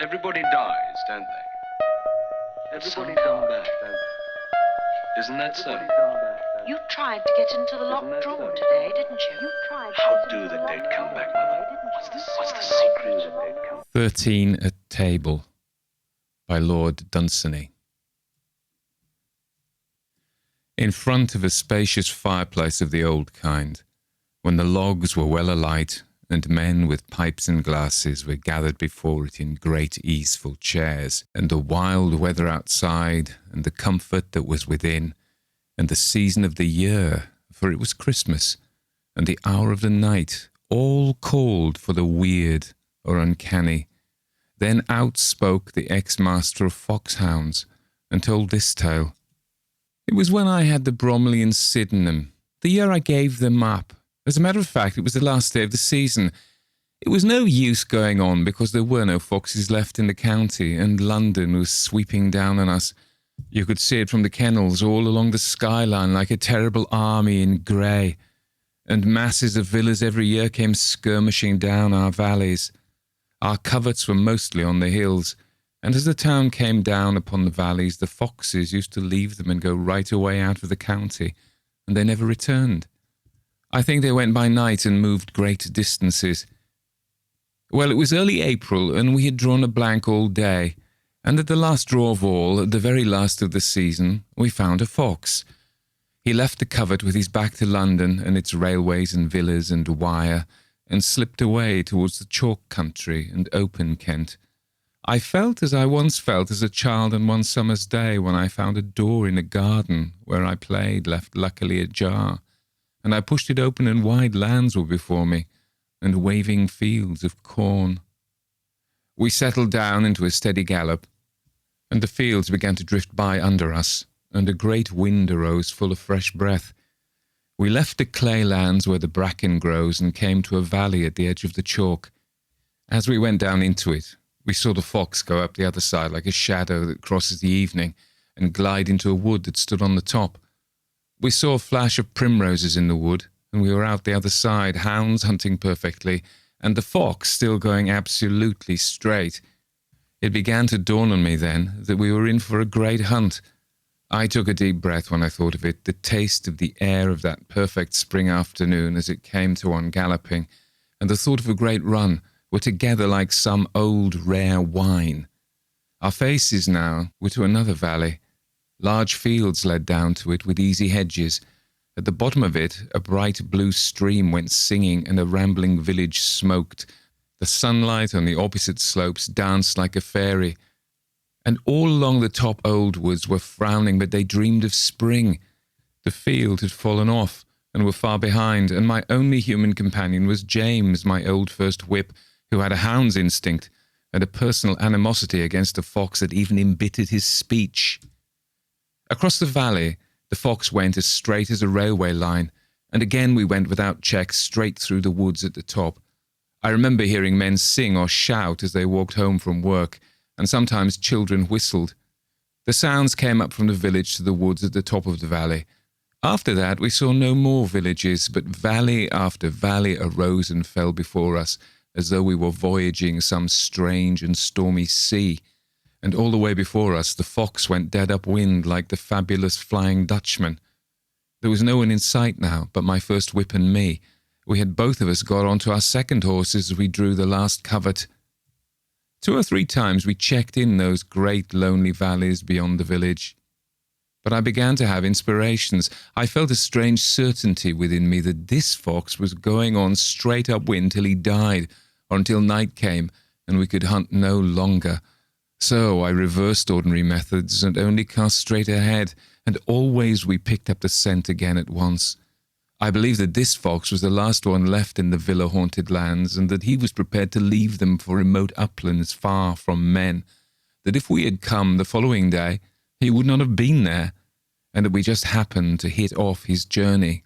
Everybody dies, don't they? Everybody come back, don't they? Isn't that so? You tried to get into the locked drawer today, didn't you? How do the dead come back, Mother? What's the secret of the dead come back? 13 at Table by Lord Dunsany. In front of a spacious fireplace of the old kind, when the logs were well alight, and men with pipes and glasses were gathered before it in great easeful chairs, and the wild weather outside, and the comfort that was within, and the season of the year, for it was Christmas, and the hour of the night, all called for the weird or uncanny. Then out spoke the ex-master of foxhounds, and told this tale. It was when I had the Bromley and Sydenham, the year I gave them up. As a matter of fact, it was the last day of the season. It was no use going on because there were no foxes left in the county, and London was sweeping down on us. You could see it from the kennels all along the skyline like a terrible army in grey, and masses of villas every year came skirmishing down our valleys. Our coverts were mostly on the hills, and as the town came down upon the valleys, the foxes used to leave them and go right away out of the county, and they never returned. I think they went by night and moved great distances. Well, it was early April, and we had drawn a blank all day, and at the last draw of all, at the very last of the season, we found a fox. He left the covert with his back to London and its railways and villas and wire, and slipped away towards the chalk country and open Kent. I felt as I once felt as a child on one summer's day when I found a door in a garden where I played left luckily ajar, and I pushed it open and wide lands were before me, and waving fields of corn. We settled down into a steady gallop, and the fields began to drift by under us, and a great wind arose full of fresh breath. We left the clay lands where the bracken grows and came to a valley at the edge of the chalk. As we went down into it, we saw the fox go up the other side like a shadow that crosses the evening and glide into a wood that stood on the top. We saw a flash of primroses in the wood, and we were out the other side, hounds hunting perfectly, and the fox still going absolutely straight. It began to dawn on me then that we were in for a great hunt. I took a deep breath when I thought of it. The taste of the air of that perfect spring afternoon as it came to one galloping, and the thought of a great run were together like some old rare wine. Our faces now were to another valley. Large fields led down to it with easy hedges. At the bottom of it, a bright blue stream went singing and a rambling village smoked. The sunlight on the opposite slopes danced like a fairy. And all along the top old woods were frowning, but they dreamed of spring. The field had fallen off and were far behind, and my only human companion was James, my old first whip, who had a hound's instinct and a personal animosity against a fox that even embittered his speech. Across the valley, the fox went as straight as a railway line, and again we went without check straight through the woods at the top. I remember hearing men sing or shout as they walked home from work, and sometimes children whistled. The sounds came up from the village to the woods at the top of the valley. After that we saw no more villages, but valley after valley arose and fell before us, as though we were voyaging some strange and stormy sea. And all the way before us the fox went dead upwind like the fabulous Flying Dutchman. There was no one in sight now but my first whip and me. We had both of us got onto our second horses as we drew the last covert. 2 or 3 times we checked in those great lonely valleys beyond the village. But I began to have inspirations. I felt a strange certainty within me that this fox was going on straight upwind till he died, or until night came and we could hunt no longer. So I reversed ordinary methods and only cast straight ahead, and always we picked up the scent again at once. I believe that this fox was the last one left in the villa-haunted lands, and that he was prepared to leave them for remote uplands far from men, that if we had come the following day, he would not have been there, and that we just happened to hit off his journey.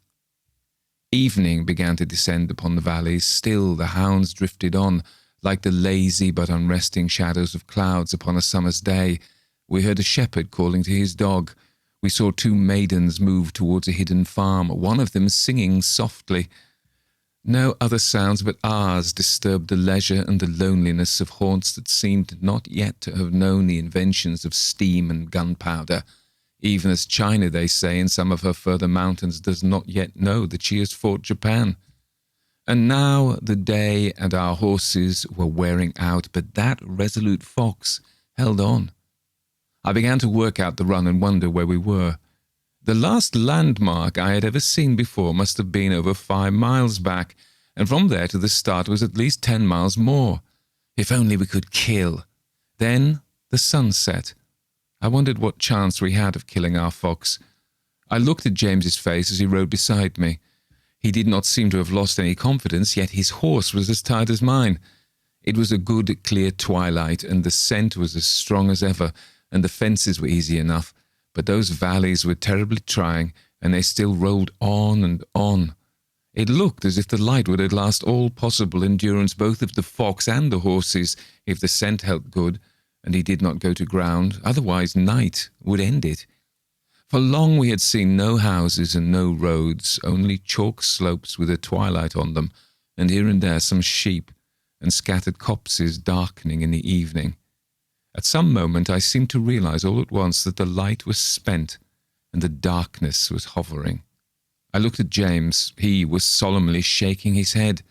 Evening began to descend upon the valleys. Still the hounds drifted on, like the lazy but unresting shadows of clouds upon a summer's day. We heard a shepherd calling to his dog. We saw 2 maidens move towards a hidden farm, one of them singing softly. No other sounds but ours disturbed the leisure and the loneliness of haunts that seemed not yet to have known the inventions of steam and gunpowder, even as China, they say, in some of her further mountains does not yet know that she has fought Japan. And now the day and our horses were wearing out, but that resolute fox held on. I began to work out the run and wonder where we were. The last landmark I had ever seen before must have been over 5 miles back, and from there to the start was at least 10 miles more. If only we could kill. Then the sun set. I wondered what chance we had of killing our fox. I looked at James's face as he rode beside me. He did not seem to have lost any confidence, yet his horse was as tired as mine. It was a good, clear twilight, and the scent was as strong as ever, and the fences were easy enough, but those valleys were terribly trying, and they still rolled on and on. It looked as if the light would outlast all possible endurance both of the fox and the horses, if the scent held good, and he did not go to ground, otherwise night would end it. For long we had seen no houses and no roads, only chalk slopes with a twilight on them, and here and there some sheep, and scattered copses darkening in the evening. At some moment I seemed to realize all at once that the light was spent, and the darkness was hovering. I looked at James. He was solemnly shaking his head.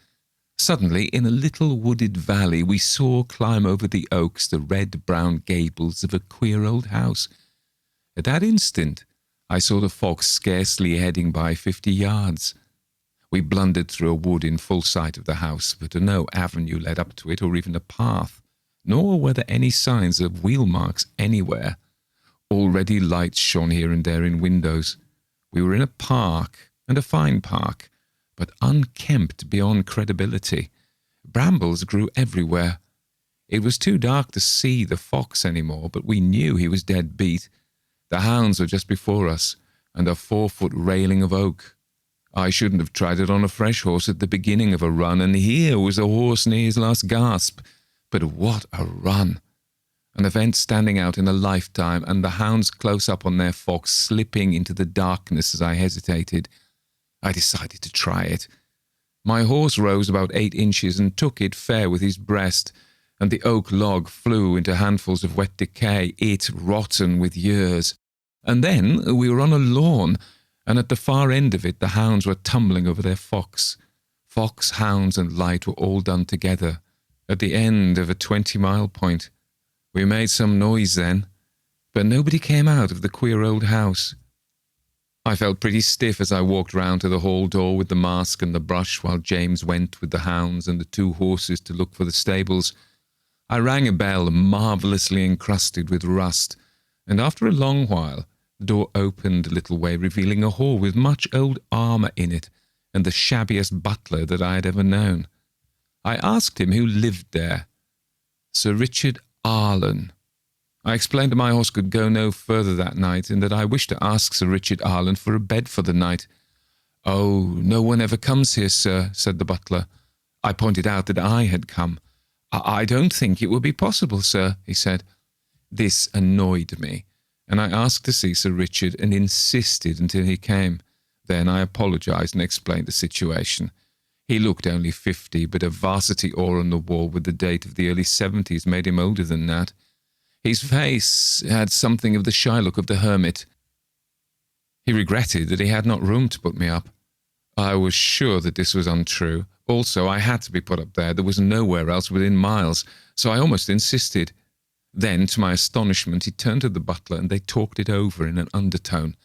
Suddenly, in a little wooded valley, we saw climb over the oaks the red-brown gables of a queer old house. At that instant, I saw the fox scarcely heading by 50 yards. We blundered through a wood in full sight of the house, but no avenue led up to it or even a path, nor were there any signs of wheel marks anywhere. Already lights shone here and there in windows. We were in a park, and a fine park, but unkempt beyond credibility. Brambles grew everywhere. It was too dark to see the fox any more, but we knew he was dead beat. The hounds were just before us, and a 4-foot railing of oak. I shouldn't have tried it on a fresh horse at the beginning of a run, and here was a horse near his last gasp. But what a run! An event standing out in a lifetime, and the hounds close up on their fox, slipping into the darkness as I hesitated. I decided to try it. My horse rose about 8 inches and took it fair with his breast, and the oak log flew into handfuls of wet decay, it rotten with years. And then we were on a lawn, and at the far end of it the hounds were tumbling over their fox. Fox, hounds, and light were all done together, at the end of a 20-mile point. We made some noise then, but nobody came out of the queer old house. I felt pretty stiff as I walked round to the hall door with the mask and the brush, while James went with the hounds and the 2 horses to look for the stables. I rang a bell marvellously encrusted with rust, and after a long while the door opened a little way, revealing a hall with much old armour in it, and the shabbiest butler that I had ever known. I asked him who lived there. Sir Richard Arlen. I explained that my horse could go no further that night, and that I wished to ask Sir Richard Arlen for a bed for the night. "Oh, no one ever comes here, sir," said the butler. I pointed out that I had come. "I don't think it would be possible, sir," he said. This annoyed me, and I asked to see Sir Richard and insisted until he came. Then I apologised and explained the situation. He looked only 50, but a varsity oar on the wall with the date of the early 70s made him older than that. His face had something of the shy look of the hermit. He regretted that he had not room to put me up. I was sure that this was untrue. Also, I had to be put up there. There was nowhere else within miles, so I almost insisted. Then, to my astonishment, he turned to the butler and they talked it over in an undertone.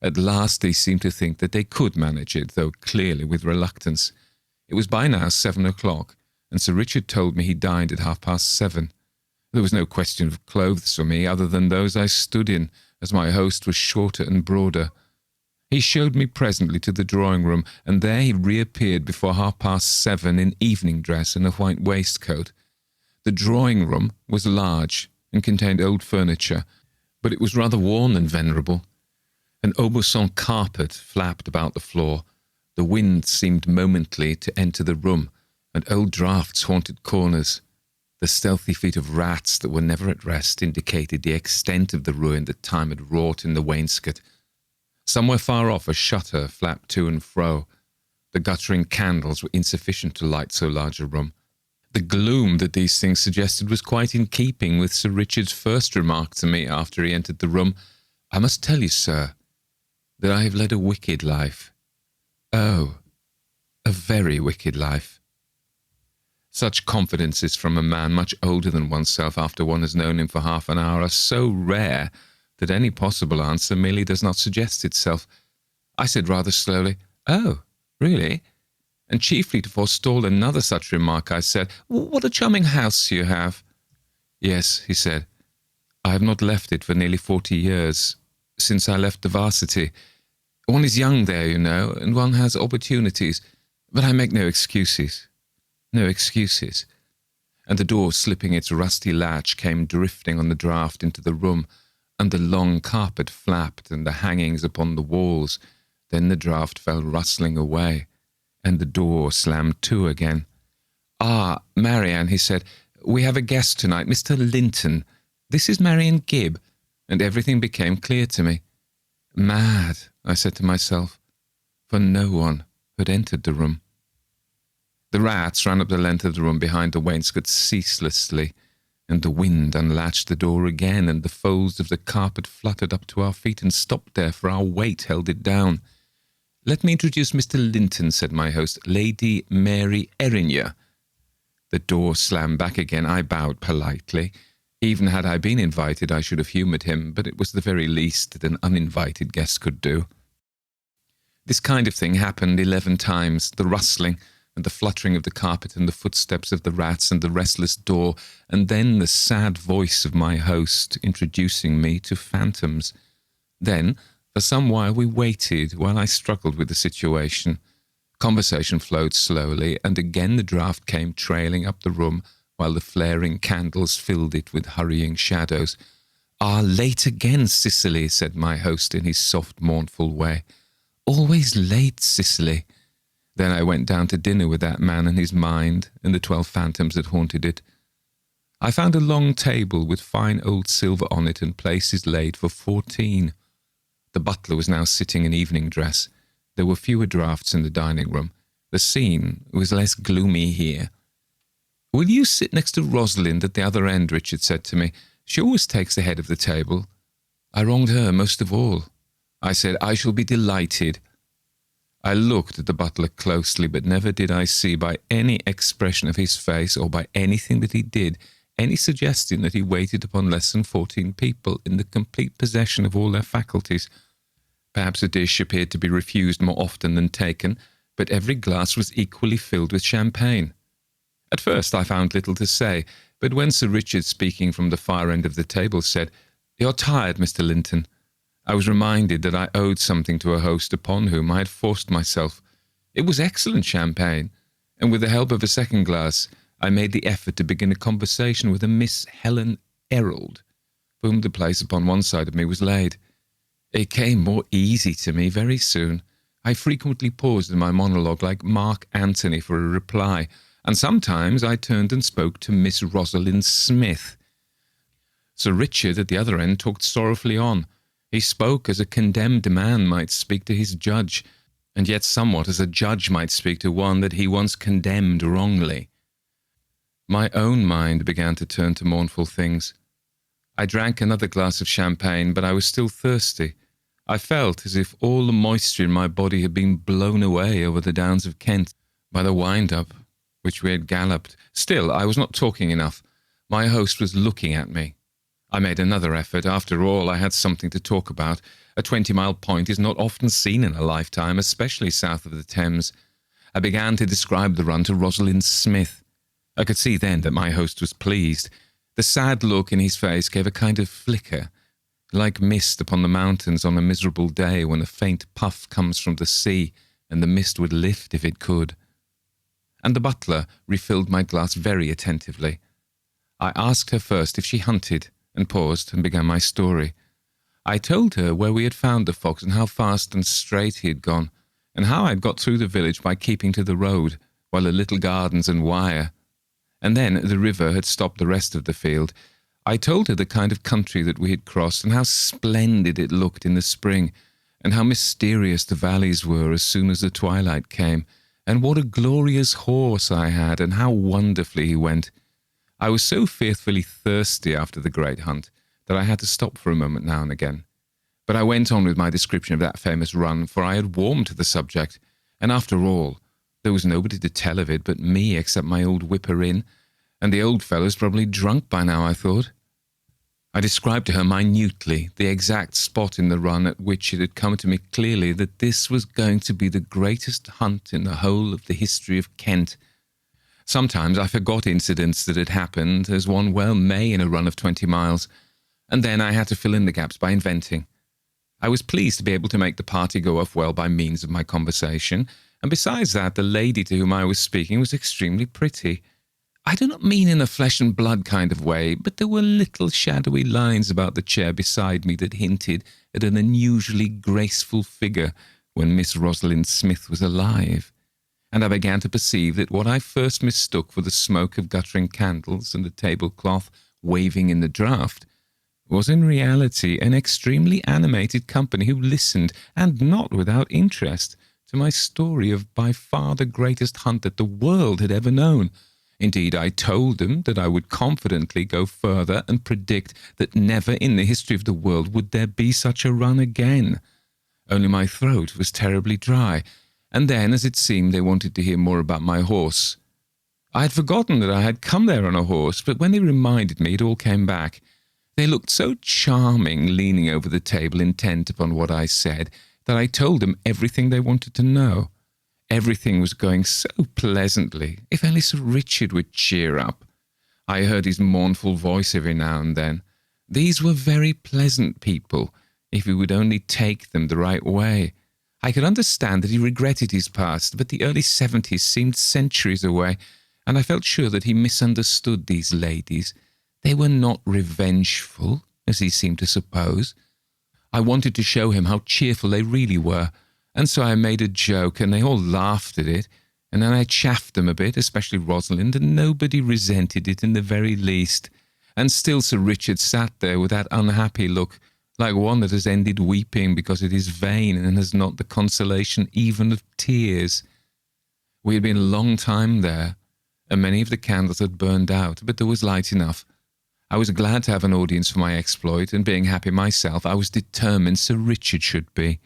At last they seemed to think that they could manage it, though clearly with reluctance. It was by now 7 o'clock, and Sir Richard told me he dined at 7:30. There was no question of clothes for me other than those I stood in, as my host was shorter and broader. He showed me presently to the drawing-room, and there he reappeared before 7:30 in evening dress and a white waistcoat. The drawing-room was large and contained old furniture, but it was rather worn than venerable. An Aubusson carpet flapped about the floor. The wind seemed momently to enter the room, and old draughts haunted corners. The stealthy feet of rats that were never at rest indicated the extent of the ruin that time had wrought in the wainscot. Somewhere far off a shutter flapped to and fro. The guttering candles were insufficient to light so large a room. The gloom that these things suggested was quite in keeping with Sir Richard's first remark to me after he entered the room. "I must tell you, sir, that I have led a wicked life. Oh, a very wicked life." Such confidences from a man much older than oneself after one has known him for half an hour are so rare that any possible answer merely does not suggest itself. I said rather slowly, "Oh, really?" And chiefly to forestall another such remark, I said, "What a charming house you have." "Yes," he said, "I have not left it for nearly 40 years, since I left the varsity. One is young there, you know, and one has opportunities, but I make no excuses. No excuses." And the door, slipping its rusty latch, came drifting on the draught into the room, and the long carpet flapped and the hangings upon the walls. Then the draught fell rustling away, and the door slammed to again. "Ah, Marianne," he said, "we have a guest tonight, Mr. Linton. This is Marian Gibb," and everything became clear to me. Mad, I said to myself, for no one had entered the room. The rats ran up the length of the room behind the wainscot ceaselessly, and the wind unlatched the door again, and the folds of the carpet fluttered up to our feet and stopped there, for our weight held it down. "Let me introduce Mr. Linton," said my host, "Lady Mary Erringer." The door slammed back again. I bowed politely. Even had I been invited, I should have humoured him, but it was the very least that an uninvited guest could do. This kind of thing happened 11 times, the rustling and the fluttering of the carpet and the footsteps of the rats and the restless door, and then the sad voice of my host introducing me to phantoms. Then, for some while we waited while I struggled with the situation. Conversation flowed slowly, and again the draught came trailing up the room while the flaring candles filled it with hurrying shadows. "Ah, late again, Cicely," said my host in his soft, mournful way. "Always late, Cicely." Then I went down to dinner with that man and his mind and the 12 phantoms that haunted it. I found a long table with fine old silver on it and places laid for 14. The butler was now sitting in evening dress. There were fewer draughts in the dining room. The scene was less gloomy here. "Will you sit next to Rosalind at the other end?" Richard said to me. "She always takes the head of the table." I wronged her most of all. I said, "I shall be delighted." I looked at the butler closely, but never did I see by any expression of his face or by anything that he did any suggestion that he waited upon less than 14 people in the complete possession of all their faculties. Perhaps a dish appeared to be refused more often than taken, but every glass was equally filled with champagne. At first I found little to say, but when Sir Richard, speaking from the far end of the table, said, "You're tired, Mr. Linton," I was reminded that I owed something to a host upon whom I had forced myself. It was excellent champagne, and with the help of a second glass, I made the effort to begin a conversation with a Miss Helen Errold, for whom the place upon one side of me was laid. It came more easy to me very soon. I frequently paused in my monologue like Mark Antony for a reply, and sometimes I turned and spoke to Miss Rosalind Smith. Sir Richard at the other end talked sorrowfully on. He spoke as a condemned man might speak to his judge, and yet somewhat as a judge might speak to one that he once condemned wrongly. My own mind began to turn to mournful things. I drank another glass of champagne, but I was still thirsty. I felt as if all the moisture in my body had been blown away over the downs of Kent by the wind-up which we had galloped. Still, I was not talking enough. My host was looking at me. I made another effort. After all, I had something to talk about. A 20-mile point is not often seen in a lifetime, especially south of the Thames. I began to describe the run to Rosalind Smith. I could see then that my host was pleased. The sad look in his face gave a kind of flicker, like mist upon the mountains on a miserable day when a faint puff comes from the sea, and the mist would lift if it could. And the butler refilled my glass very attentively. I asked her first if she hunted, and paused and began my story. I told her where we had found the fox and how fast and straight he had gone, and how I had got through the village by keeping to the road, while the little gardens and wire. And then the river had stopped the rest of the field. I told her the kind of country that we had crossed, and how splendid it looked in the spring, and how mysterious the valleys were as soon as the twilight came, and what a glorious horse I had, and how wonderfully he went. I was so fearfully thirsty after the great hunt that I had to stop for a moment now and again. But I went on with my description of that famous run, for I had warmed to the subject, and after all, there was nobody to tell of it but me except my old whipper-in, and the old fellow's probably drunk by now, I thought. I described to her minutely the exact spot in the run at which it had come to me clearly that this was going to be the greatest hunt in the whole of the history of Kent. Sometimes I forgot incidents that had happened, as one well may in a run of 20 miles, and then I had to fill in the gaps by inventing. I was pleased to be able to make the party go off well by means of my conversation, and besides that, the lady to whom I was speaking was extremely pretty. I do not mean in a flesh-and-blood kind of way, but there were little shadowy lines about the chair beside me that hinted at an unusually graceful figure when Miss Rosalind Smith was alive, and I began to perceive that what I first mistook for the smoke of guttering candles and the tablecloth waving in the draught was in reality an extremely animated company who listened, and not without interest, to my story of by far the greatest hunt that the world had ever known. Indeed, I told them that I would confidently go further and predict that never in the history of the world would there be such a run again. Only my throat was terribly dry, and then, as it seemed, they wanted to hear more about my horse. I had forgotten that I had come there on a horse, but when they reminded me, it all came back. They looked so charming, leaning over the table, intent upon what I said, that I told them everything they wanted to know. Everything was going so pleasantly. If only Sir Richard would cheer up. I heard his mournful voice every now and then. These were very pleasant people, if he would only take them the right way. I could understand that he regretted his past, but the early 70s seemed centuries away, and I felt sure that he misunderstood these ladies. They were not revengeful, as he seemed to suppose. I wanted to show him how cheerful they really were, and so I made a joke, and they all laughed at it, and then I chaffed them a bit, especially Rosalind, and nobody resented it in the very least. And still Sir Richard sat there with that unhappy look, like one that has ended weeping because it is vain and has not the consolation even of tears. We had been a long time there, and many of the candles had burned out, but there was light enough. I was glad to have an audience for my exploit, and being happy myself, I was determined Sir Richard should be.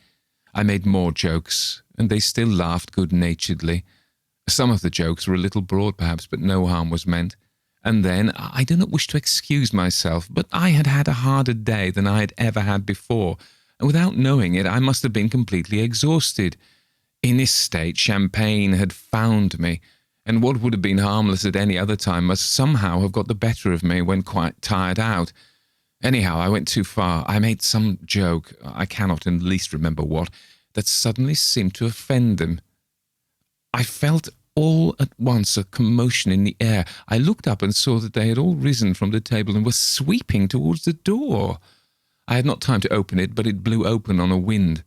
I made more jokes, and they still laughed good-naturedly. Some of the jokes were a little broad, perhaps, but no harm was meant. And then, I do not wish to excuse myself, but I had had a harder day than I had ever had before, and without knowing it, I must have been completely exhausted. In this state, champagne had found me, and what would have been harmless at any other time must somehow have got the better of me when quite tired out. Anyhow, I went too far. I made some joke, I cannot in the least remember what, that suddenly seemed to offend them. I felt all at once a commotion in the air. I looked up and saw that they had all risen from the table and were sweeping towards the door. I had not time to open it, but it blew open on a wind.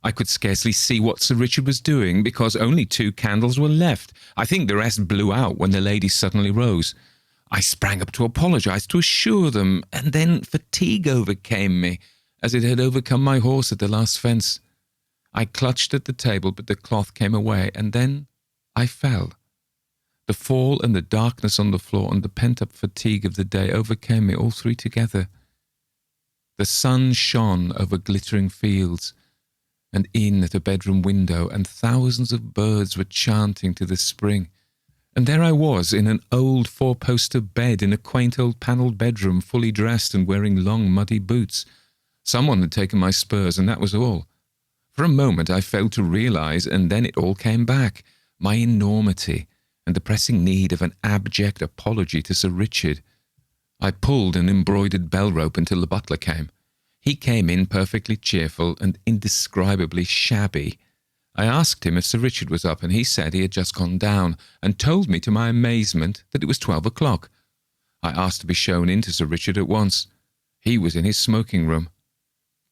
I could scarcely see what Sir Richard was doing, because only 2 candles were left. I think the rest blew out when the ladies suddenly rose. I sprang up to apologize, to assure them, and then fatigue overcame me, as it had overcome my horse at the last fence. I clutched at the table, but the cloth came away, and then I fell. The fall and the darkness on the floor and the pent-up fatigue of the day overcame me, all three together. The sun shone over glittering fields and in at a bedroom window, and thousands of birds were chanting to the spring. And there I was, in an old 4-poster bed in a quaint old panelled bedroom, fully dressed and wearing long muddy boots. Someone had taken my spurs, and that was all. For a moment I failed to realise, and then it all came back, my enormity, and the pressing need of an abject apology to Sir Richard. I pulled an embroidered bell rope until the butler came. He came in perfectly cheerful and indescribably shabby. I asked him if Sir Richard was up, and he said he had just gone down, and told me to my amazement that it was 12 o'clock. I asked to be shown in to Sir Richard at once. He was in his smoking room.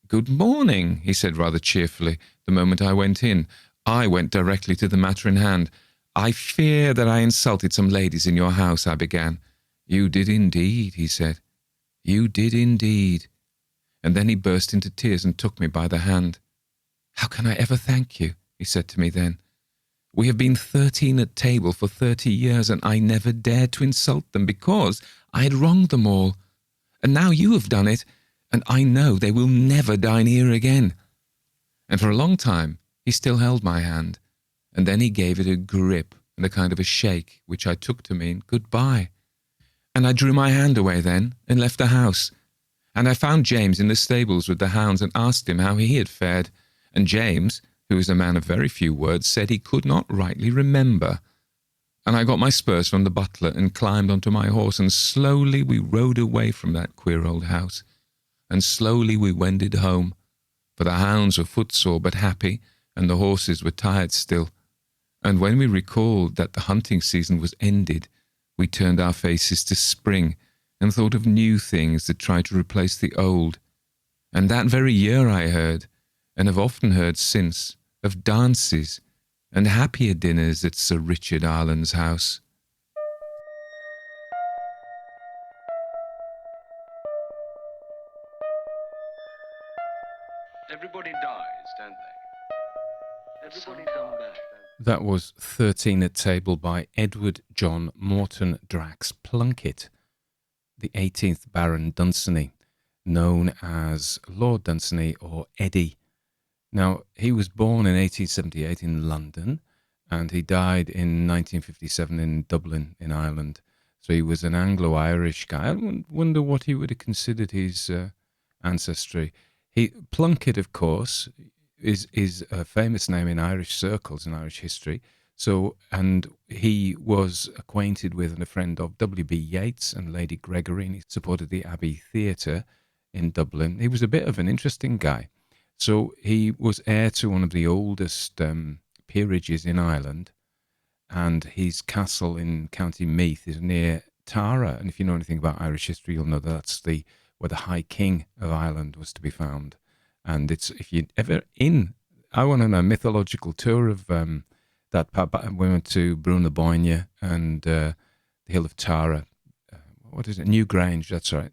"Good morning," he said rather cheerfully, the moment I went in. I went directly to the matter in hand. "I fear that I insulted some ladies in your house," I began. "You did indeed," he said. "You did indeed." And then he burst into tears and took me by the hand. "How can I ever thank you?" he said to me then. We have been 13 at table for 30 years, and I never dared to insult them because I had wronged them all. And now you have done it, and I know they will never dine here again." And for a long time he still held my hand, and then he gave it a grip and a kind of a shake, which I took to mean goodbye. And I drew my hand away then and left the house. And I found James in the stables with the hounds and asked him how he had fared. And James, who was a man of very few words, said he could not rightly remember. And I got my spurs from the butler and climbed onto my horse, and slowly we rode away from that queer old house. And slowly we wended home, for the hounds were footsore but happy, and the horses were tired still. And when we recalled that the hunting season was ended, we turned our faces to spring and thought of new things that tried to replace the old. And that very year I heard, and have often heard since, of dances and happier dinners at Sir Richard Ireland's house. Everybody dies, don't they? Everybody come back, don't they? That was 13 at Table by Edward John Moreton Drax Plunkett, the 18th Baron Dunsany, known as Lord Dunsany or Eddie. Now, he was born in 1878 in London, and he died in 1957 in Dublin in Ireland. So he was an Anglo-Irish guy. I wonder what he would have considered his ancestry. Plunkett, of course, is a famous name in Irish circles, in Irish history. So, and he was acquainted with and a friend of W.B. Yeats and Lady Gregory, and he supported the Abbey Theatre in Dublin. He was a bit of an interesting guy. So he was heir to one of the oldest peerages in Ireland, and his castle in County Meath is near Tara. And if you know anything about Irish history, you'll know that's where the High King of Ireland was to be found. And it's, if you're ever I went on a mythological tour of that part. We went to Brúna and the Hill of Tara. What is it? Newgrange, that's right.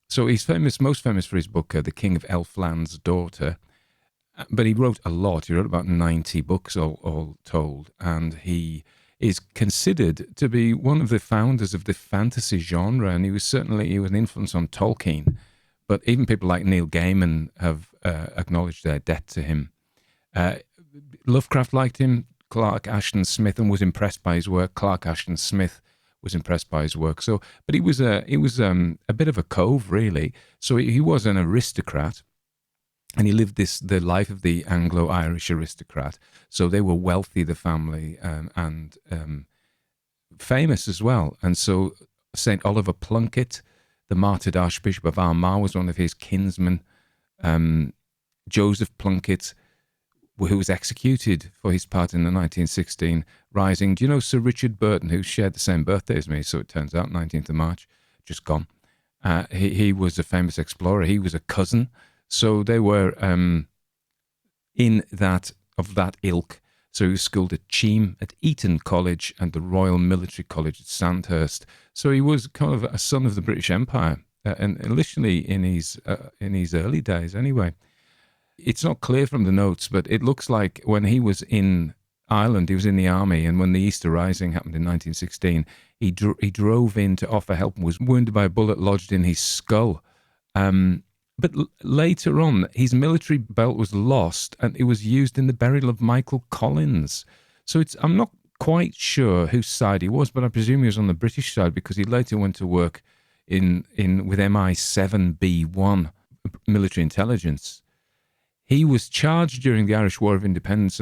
So he's most famous for his book, The King of Elfland's Daughter. But he wrote a lot. He wrote about 90 books all told. And he is considered to be one of the founders of the fantasy genre. And he was an influence on Tolkien. But even people like Neil Gaiman have acknowledged their debt to him. Lovecraft liked him. Clark Ashton Smith and was impressed by his work. Clark Ashton Smith was impressed by his work. So, but he was a bit of a cove, really. So he was an aristocrat, and he lived the life of the Anglo-Irish aristocrat. So they were wealthy, the family, and famous as well. And so St. Oliver Plunkett, the martyred Archbishop of Armagh, was one of his kinsmen. Joseph Plunkett, who was executed for his part in the 1916 Rising. Do you know Sir Richard Burton, who shared the same birthday as me? So it turns out, 19th of March, just gone. He was a famous explorer. He was a cousin. So they were of that ilk. So he was schooled at Cheam, at Eton College, and the Royal Military College at Sandhurst. So he was kind of a son of the British Empire, and initially in his early days anyway. It's not clear from the notes, but it looks like when he was in Ireland, he was in the army, and when the Easter Rising happened in 1916, he drove in to offer help and was wounded by a bullet lodged in his skull. But later on, his military belt was lost, and it was used in the burial of Michael Collins. So I'm not quite sure whose side he was, but I presume he was on the British side because he later went to work with MI7B1, military intelligence. He was charged during the Irish War of Independence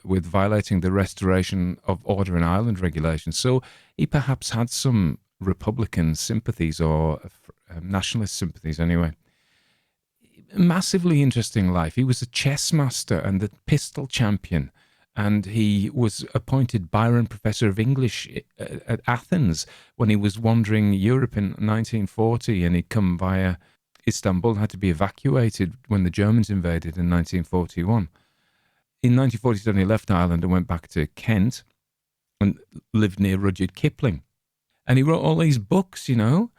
with violating the Restoration of Order in Ireland regulations. So he perhaps had some Republican sympathies or nationalist sympathies anyway. Massively interesting life. He was a chess master and the pistol champion, and he was appointed Byron Professor of English at Athens when he was wandering Europe in 1940, and he'd come via Istanbul, had to be evacuated when the Germans invaded in 1941. In 1947, he left Ireland and went back to Kent and lived near Rudyard Kipling. And he wrote all these books, and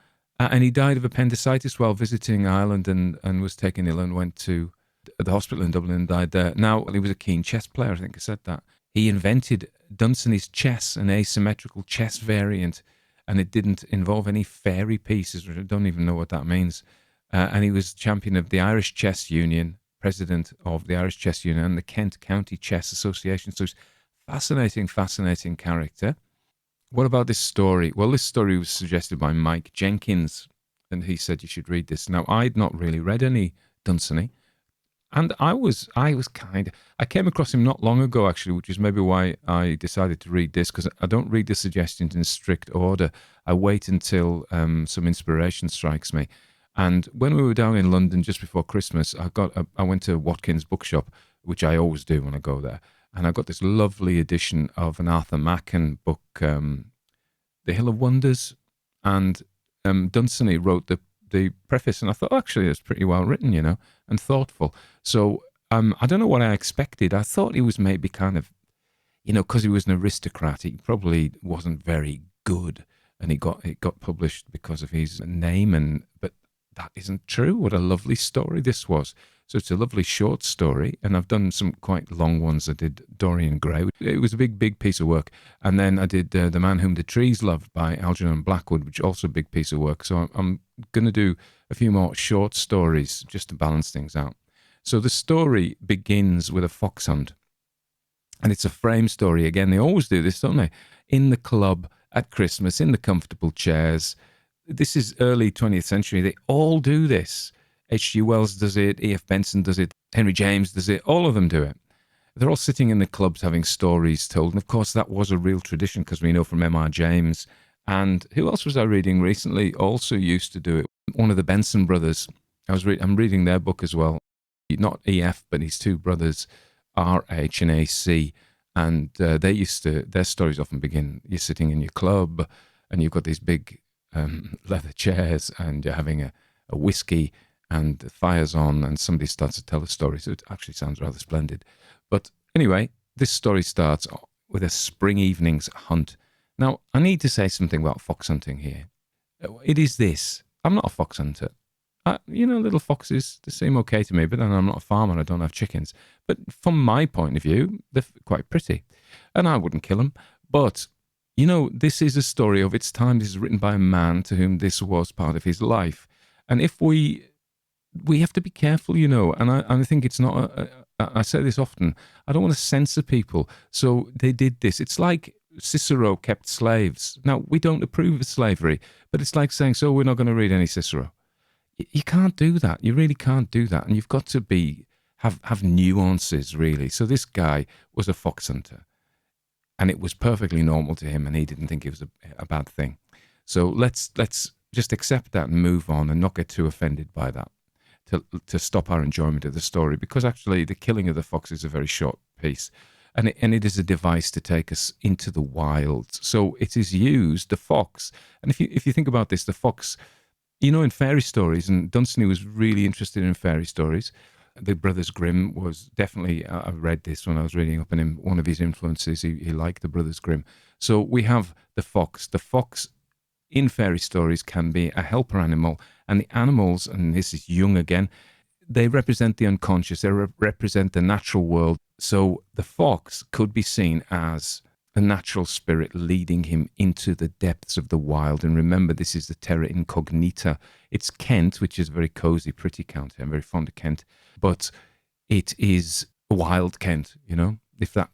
he died of appendicitis while visiting Ireland and was taken ill and went to the hospital in Dublin and died there. Now, he was a keen chess player, I think I said that. He invented Dunsany's chess, an asymmetrical chess variant, and it didn't involve any fairy pieces. I don't even know what that means. And he was champion of the Irish Chess Union, president of the Irish Chess Union and the Kent County Chess Association. So he's fascinating character. What about this story? Well, this story was suggested by Mike Jenkins, and he said you should read this. Now, I'd not really read any Dunsany, and I came across him not long ago, actually, which is maybe why I decided to read this, because I don't read the suggestions in strict order. I wait until some inspiration strikes me. And when we were down in London just before Christmas, I went to Watkins bookshop, which I always do when I go there. And I got this lovely edition of an Arthur Machen book, The Hill of Wonders. And Dunsany wrote the preface, and I thought, actually, it's pretty well written, and thoughtful. So I don't know what I expected. I thought he was maybe kind of, because he was an aristocrat, he probably wasn't very good. And it got published because of his name, but that isn't true. What a lovely story this was. So it's a lovely short story, and I've done some quite long ones. I did Dorian Gray. It was a big piece of work. And then I did The Man Whom the Trees Love by Algernon Blackwood, which is also a big piece of work. So I'm going to do a few more short stories just to balance things out. So the story begins with a fox hunt. And it's a frame story. Again, they always do this, don't they? In the club at Christmas, in the comfortable chairs. This is early 20th century. They all do this. H.G. Wells does it, E.F. Benson does it, Henry James does it, all of them do it. They're all sitting in the clubs having stories told. And of course, that was a real tradition, because we know from M.R. James. And who else was I reading recently? Also used to do it. One of the Benson brothers. I'm reading their book as well. Not E.F., but his two brothers, R.H. and A.C. And their stories often begin, you're sitting in your club and you've got these big leather chairs and you're having a whiskey and the fire's on and somebody starts to tell a story. So it actually sounds rather splendid. But anyway, this story starts with a spring evening's hunt. Now, I need to say something about fox hunting here. It is this. I'm not a fox hunter. Little foxes, they seem okay to me, but then I'm not a farmer. I don't have chickens. But from my point of view, they're quite pretty. And I wouldn't kill them. But, this is a story of its time. This is written by a man to whom this was part of his life. And if we have to be careful, and I think it's not, I say this often, I don't want to censor people. So they did this. It's like Cicero kept slaves. Now, we don't approve of slavery, but it's like saying, so we're not going to read any Cicero. You can't do that. You really can't do that. And you've got to have nuances, really. So this guy was a fox hunter, and it was perfectly normal to him, and he didn't think it was a bad thing. So let's just accept that and move on and not get too offended by that to stop our enjoyment of the story, because actually the killing of the fox is a very short piece, and it is a device to take us into the wilds. So it is used, the fox, and if you think about this, the fox, in fairy stories, and Dunsany was really interested in fairy stories. The Brothers Grimm was definitely, I read this when I was reading up on him, one of his influences. He liked the Brothers Grimm. So we have the fox. The fox in fairy stories can be a helper animal, and the animals, and this is Jung again, they represent the unconscious, they represent the natural world. So the fox could be seen as a natural spirit leading him into the depths of the wild. And remember, this is the terra incognita. It's Kent, which is a very cosy, pretty county. I'm very fond of Kent. But it is wild Kent, if that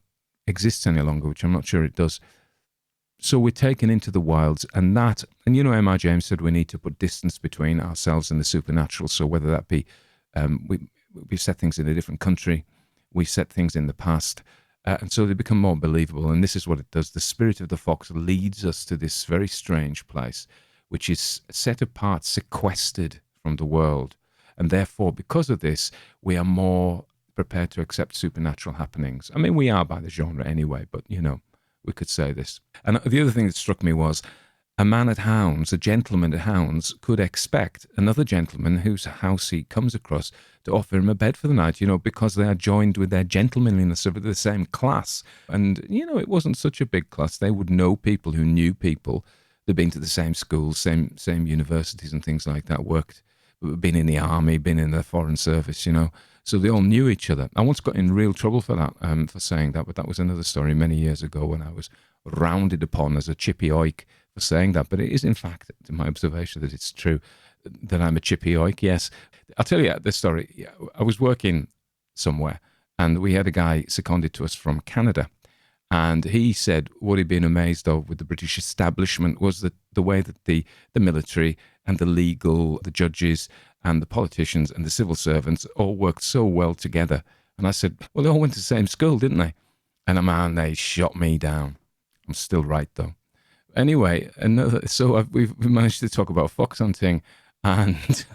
exists any longer, which I'm not sure it does. So we're taken into the wilds, and M.R. James said we need to put distance between ourselves and the supernatural. So whether that be, we set things in a different country, we set things in the past, and so they become more believable. And this is what it does. The spirit of the fox leads us to this very strange place, which is set apart, sequestered from the world. And therefore, because of this, we are more prepared to accept supernatural happenings. I mean, we are by the genre anyway, but, we could say this. And the other thing that struck me was a man at hounds, a gentleman at hounds, could expect another gentleman whose house he comes across to offer him a bed for the night, because they are joined with their gentlemanliness of the same class. And, it wasn't such a big class. They would know people who knew people. They'd been to the same schools, same universities and things like that, worked been in the army, been in the foreign service, So they all knew each other. I once got in real trouble for that, for saying that, but that was another story many years ago when I was rounded upon as a chippy oik for saying that. But it is, in fact, to my observation, that it's true that I'm a chippy oik, yes. I'll tell you this story. I was working somewhere, and we had a guy seconded to us from Canada. And he said what he'd been amazed of with the British establishment was that the way that the military and the legal, the judges and the politicians and the civil servants all worked so well together. And I said, well, they all went to the same school, didn't they? And man, they shot me down. I'm still right, though. Anyway, we've managed to talk about fox hunting and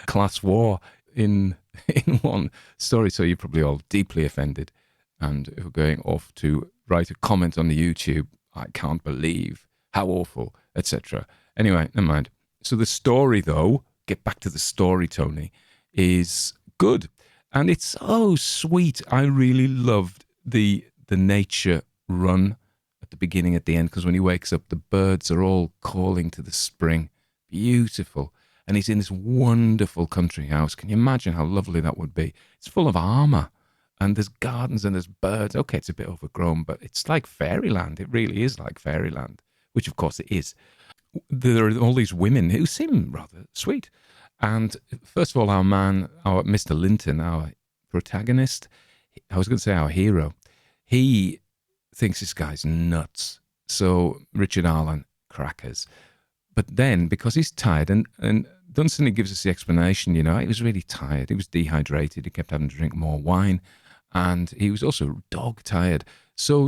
class war in one story. So you're probably all deeply offended and are going off to write a comment on the YouTube. I can't believe how awful, etc. Anyway, never mind. So the story, though, get back to the story, Tony, is good. And it's so sweet. I really loved the nature run at the beginning, at the end, because when he wakes up, the birds are all calling to the spring. Beautiful. And he's in this wonderful country house. Can you imagine how lovely that would be? It's full of armour. And there's gardens and there's birds. Okay, it's a bit overgrown, but it's like fairyland. It really is like fairyland, which of course it is. There are all these women who seem rather sweet. And first of all, our Mr. Linton, our protagonist, I was going to say our hero, he thinks this guy's nuts. So Richard Arlen, crackers. But then, because he's tired, and Dunsany gives us the explanation, he was really tired. He was dehydrated. He kept having to drink more wine. And he was also dog tired. So,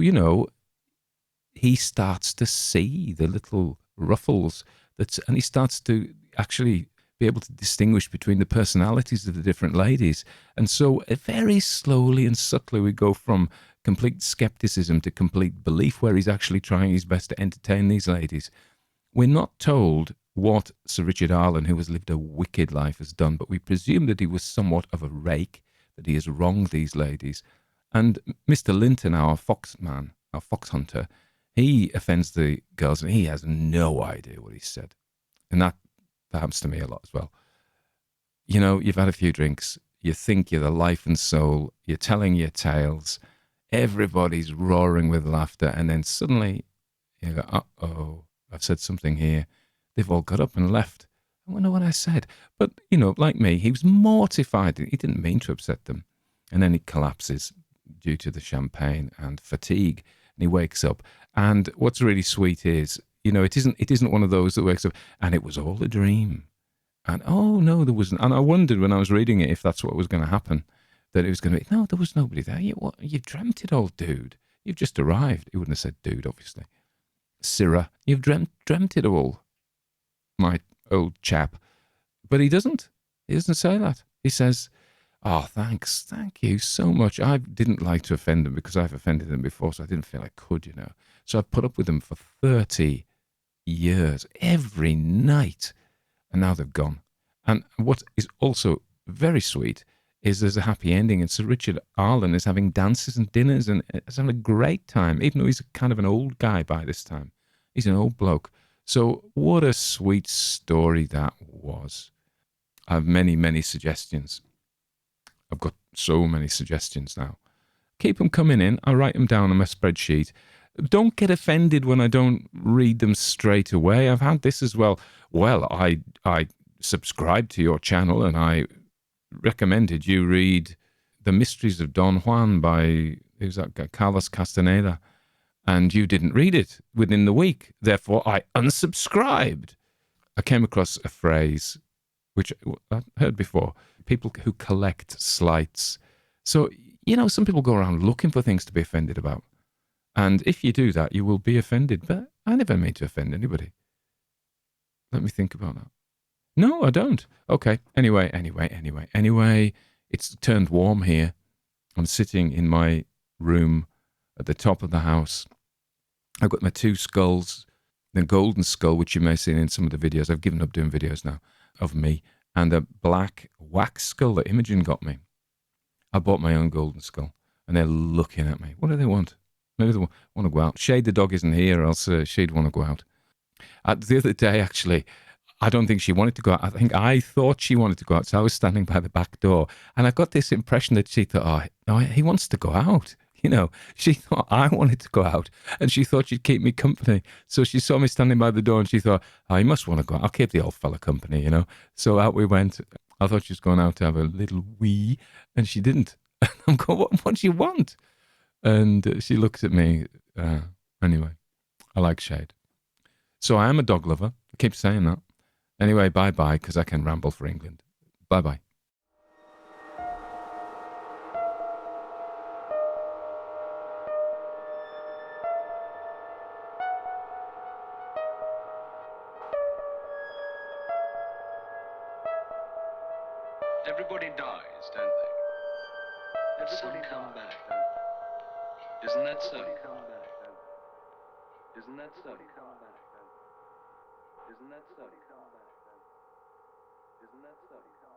he starts to see the little ruffles and he starts to actually be able to distinguish between the personalities of the different ladies. And so very slowly and subtly we go from complete skepticism to complete belief, where he's actually trying his best to entertain these ladies. We're not told what Sir Richard Arlen, who has lived a wicked life, has done, but we presume that he was somewhat of a rake, that he has wronged these ladies. And Mr. Linton, our fox hunter, he offends the girls and he has no idea what he said. And that happens to me a lot as well. You've had a few drinks, you think you're the life and soul, you're telling your tales, everybody's roaring with laughter, and then suddenly you go, uh-oh, I've said something here. They've all got up and left. I wonder what I said. But, like me, he was mortified. He didn't mean to upset them. And then he collapses due to the champagne and fatigue. And he wakes up. And what's really sweet is, it isn't one of those that wakes up and it was all a dream. And, oh, no, there wasn't. And I wondered when I was reading it if that's what was going to happen, that it was going to be, no, there was nobody there. You dreamt it, old dude. You've just arrived. He wouldn't have said dude, obviously. Sirrah, you've dreamt it all, my old chap. But he doesn't. He doesn't say that. He says, oh, thanks. Thank you so much. I didn't like to offend them because I've offended them before, so I didn't feel I could, So I've put up with them for 30 years, every night. And now they've gone. And what is also very sweet is there's a happy ending, and Sir Richard Arlen is having dances and dinners and is having a great time, even though he's kind of an old guy by this time. He's an old bloke. So what a sweet story that was. I have many, many suggestions. I've got so many suggestions now. Keep them coming in. I write them down on my spreadsheet. Don't get offended when I don't read them straight away. I've had this as well. Well, I subscribed to your channel and I recommended you read The Mysteries of Don Juan by, who's that guy, Carlos Castaneda, and you didn't read it within the week. Therefore, I unsubscribed. I came across a phrase, which I've heard before, people who collect slights. So, some people go around looking for things to be offended about. And if you do that, you will be offended. But I never mean to offend anybody. Let me think about that. No, I don't. Okay. Anyway, it's turned warm here. I'm sitting in my room at the top of the house. I've got my two skulls, the golden skull, which you may have seen in some of the videos. I've given up doing videos now of me, and a black wax skull that Imogen got me. I bought my own golden skull, and they're looking at me. What do they want? Maybe they want to go out. Shade the dog isn't here, or else she'd want to go out. The other day, actually, I don't think she wanted to go out. I think I thought she wanted to go out. So I was standing by the back door and I got this impression that she thought, oh, no, he wants to go out. You know, she thought I wanted to go out and she thought she'd keep me company. So she saw me standing by the door and she thought, oh, he must want to go out. I'll keep the old fella company, you know. So out we went. I thought she was going out to have a little wee and she didn't. I'm going, what do you want? And she looks at me. Anyway, I like shade. So I am a dog lover. I keep saying that. Anyway, bye-bye, because I can ramble for England. Bye-bye. Everybody dies, don't they? Everybody come back, don't they? Isn't that so? Isn't that so? Isn't that so? Isn't that so?